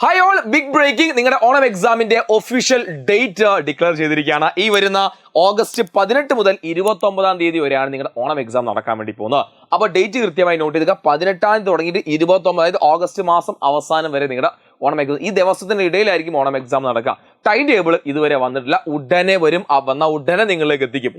Hi all, big breaking. നിങ്ങളുടെ ഓണം എക്സാമിന്റെ official date declare ചെയ്തിരിക്കുകയാണ്. ഈ വരുന്ന ഓഗസ്റ്റ് 18 മുതൽ 29 തീയതി വരെയാണ് നിങ്ങളുടെ ഓണം എക്സാം നടക്കാൻ വേണ്ടി പോകുന്നത്. അപ്പോൾ ഡേറ്റ് കൃത്യമായി നോട്ട് ചെയ്തുക. 18 തുടങ്ങിയിട്ട് 29, അതായത് ഓഗസ്റ്റ് മാസം അവസാനം വരെ നിങ്ങളുടെ ഓണം എക്സാം. ഈ ദിവസത്തിന്റെ ഇടയിലായിരിക്കും ഓണം എക്സാം നടക്കുക. ടൈം ടേബിൾ ഇതുവരെ വന്നിട്ടില്ല, ഉടനെ വരും. വന്ന ഉടനെ നിങ്ങളിലേക്ക് എത്തിക്കും.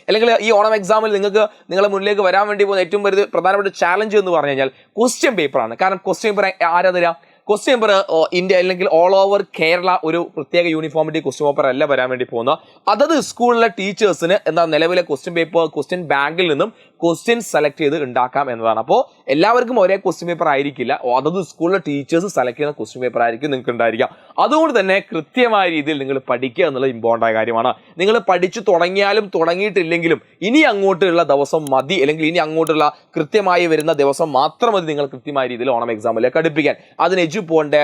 അല്ലെങ്കിൽ ഈ ഓണം എക്സാമിൽ നിങ്ങൾക്ക് നിങ്ങളുടെ മുന്നിലേക്ക് വരാൻ വേണ്ടി പോകുന്ന ഏറ്റവും പ്രധാനപ്പെട്ട ചാലഞ്ച് എന്ന് പറഞ്ഞു കഴിഞ്ഞാൽ ക്വസ്റ്റ്യൻ പേപ്പറാണ്. കാരണം ക്വസ്റ്റ്യൻ പേപ്പർ ആരാ തരാം? ക്വസ്റ്റ്യൻ പേപ്പർ ഇന്ത്യ അല്ലെങ്കിൽ ഓൾ ഓവർ കേരള ഒരു പ്രത്യേക യൂണിഫോമിറ്റി ക്വസ്റ്റ്യൻ പേപ്പർ അല്ല വരാൻ വേണ്ടി പോകുന്നത്. അതത് സ്കൂളിലെ ടീച്ചേഴ്സിന് എന്താ നിലവിലെ ക്വസ്റ്റ്യൻ പേപ്പർ ക്വസ്റ്റ്യൻ ബാങ്കിൽ നിന്നും ക്വസ്റ്റ്യൻ സെലക്ട് ചെയ്ത് ഉണ്ടാക്കാം എന്നതാണ്. അപ്പോൾ എല്ലാവർക്കും ഒരേ ക്വസ്റ്റ്യൻ പേപ്പർ ആയിരിക്കില്ല. അതത് സ്കൂളിലെ ടീച്ചേഴ്സ് സെലക്ട് ചെയ്യുന്ന ക്വസ്റ്റ്യൻ പേപ്പർ ആയിരിക്കും നിങ്ങൾക്ക് ഉണ്ടായിരിക്കാം. അതുകൊണ്ട് തന്നെ കൃത്യമായ രീതിയിൽ നിങ്ങൾ പഠിക്കുക എന്നുള്ളത് ഇമ്പോർട്ടൻ്റ് ആയ കാര്യമാണ്. നിങ്ങൾ പഠിച്ചു തുടങ്ങിയാലും തുടങ്ങിയിട്ടില്ലെങ്കിലും ഇനി അങ്ങോട്ടുള്ള ദിവസം മതി, അല്ലെങ്കിൽ ഇനി അങ്ങോട്ടുള്ള കൃത്യമായി വരുന്ന ദിവസം മാത്രം മതി നിങ്ങൾ കൃത്യമായ രീതിയിൽ ഓണം എക്സാമിലേക്ക് അടുപ്പിക്കാൻ. അതിന് പോകേണ്ട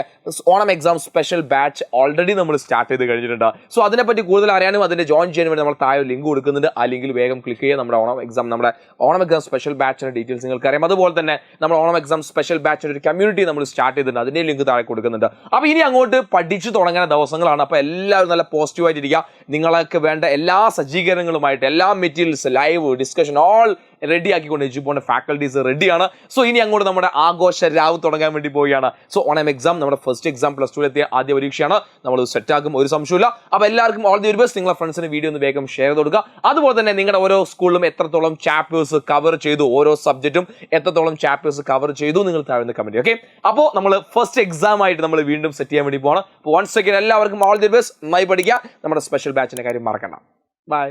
Onam exam special batch already നമ്മൾ സ്റ്റാർട്ട് ചെയ്ത് കഴിഞ്ഞിട്ടുണ്ട്. സോ അതിനെപ്പറ്റി കൂടുതൽ അറിയാനും അതിന്റെ ജോയിൻ ചെയ്യാൻ വേണ്ടി നമ്മൾ താഴെ ലിങ്ക് കൊടുക്കുന്നുണ്ട്. ആ ലിങ്കിൽ വേഗം ക്ലിക്ക് ചെയ്യുക. നമ്മുടെ ഓണം എക്സാം സ്പെഷ്യൽ ബാച്ചിന്റെ ഡീറ്റെയിൽസ് നിങ്ങൾക്ക് അറിയാം. അതുപോലെ തന്നെ നമ്മൾ ഓണം എക്സാം സ്പെഷ്യൽ ബാച്ചിന്റെ ഒരു കമ്മ്യൂണിറ്റി നമ്മൾ സ്റ്റാർട്ട് ചെയ്തിട്ടുണ്ട്. അതിന്റെ ലിങ്ക് താഴെ കൊടുക്കുന്നുണ്ട്. അപ്പോൾ ഇനി അങ്ങോട്ട് പഠിച്ചു തുടങ്ങുന്ന ദിവസങ്ങളാണ്. അപ്പോൾ എല്ലാവരും നല്ല പോസിറ്റീവായിട്ടിരിക്കുക. നിങ്ങൾക്ക് വേണ്ട എല്ലാ സജ്ജീകരണങ്ങളുമായിട്ട് എല്ലാ materials, live discussion already ആക്കിക്കൊണ്ട് എജുപോണിന്റെ ഫാക്കൽറ്റീസ് റെഡിയാണ്. സോ ഇനി അങ്ങോട്ട് നമ്മുടെ ആഘോഷ രാവ് തുടങ്ങാൻ വേണ്ടി പോവുകയാണ്. സോ ഓണം എക്സാം നമ്മുടെ ഫസ്റ്റ് എക്സാം +2 എത്തിയ ആദ്യ പരീക്ഷയാണ്. നമ്മൾ സെറ്റ് ആക്കും, ഒരു സംശയമില്ല. അപ്പോൾ എല്ലാവർക്കും ഓൾ ദി വെരി ബെസ്റ്റ്. നിങ്ങളുടെ ഫ്രണ്ട്സിന് വീഡിയോ ഒന്ന് വേഗം ഷെയർ ചെയ്ത് കൊടുക്കുക. അതുപോലെ തന്നെ നിങ്ങളുടെ ഓരോ സ്കൂളിലും എത്രത്തോളം ചാപ്റ്റേഴ്സ് കവർ ചെയ്തു, ഓരോ സബ്ജക്റ്റും എത്രത്തോളം ചാപ്റ്റേഴ്സ് കവർ ചെയ്തു നിങ്ങൾ താഴ്ന്ന കമന്റ്. ഓക്കെ, അപ്പോൾ നമ്മൾ ഫസ്റ്റ് എക്സാം ആയിട്ട് നമ്മൾ വീണ്ടും സെറ്റ് ചെയ്യാൻ വേണ്ടി പോകണം. അപ്പോൾ വൺസ് അഗൈൻ എല്ലാവർക്കും ഓൾ ദി ബെസ്റ്റ്. നന്നായി പഠിക്കുക. നമ്മുടെ സ്പെഷ്യൽ ബാച്ചിന്റെ കാര്യം മറക്കണ്ട. ബൈ.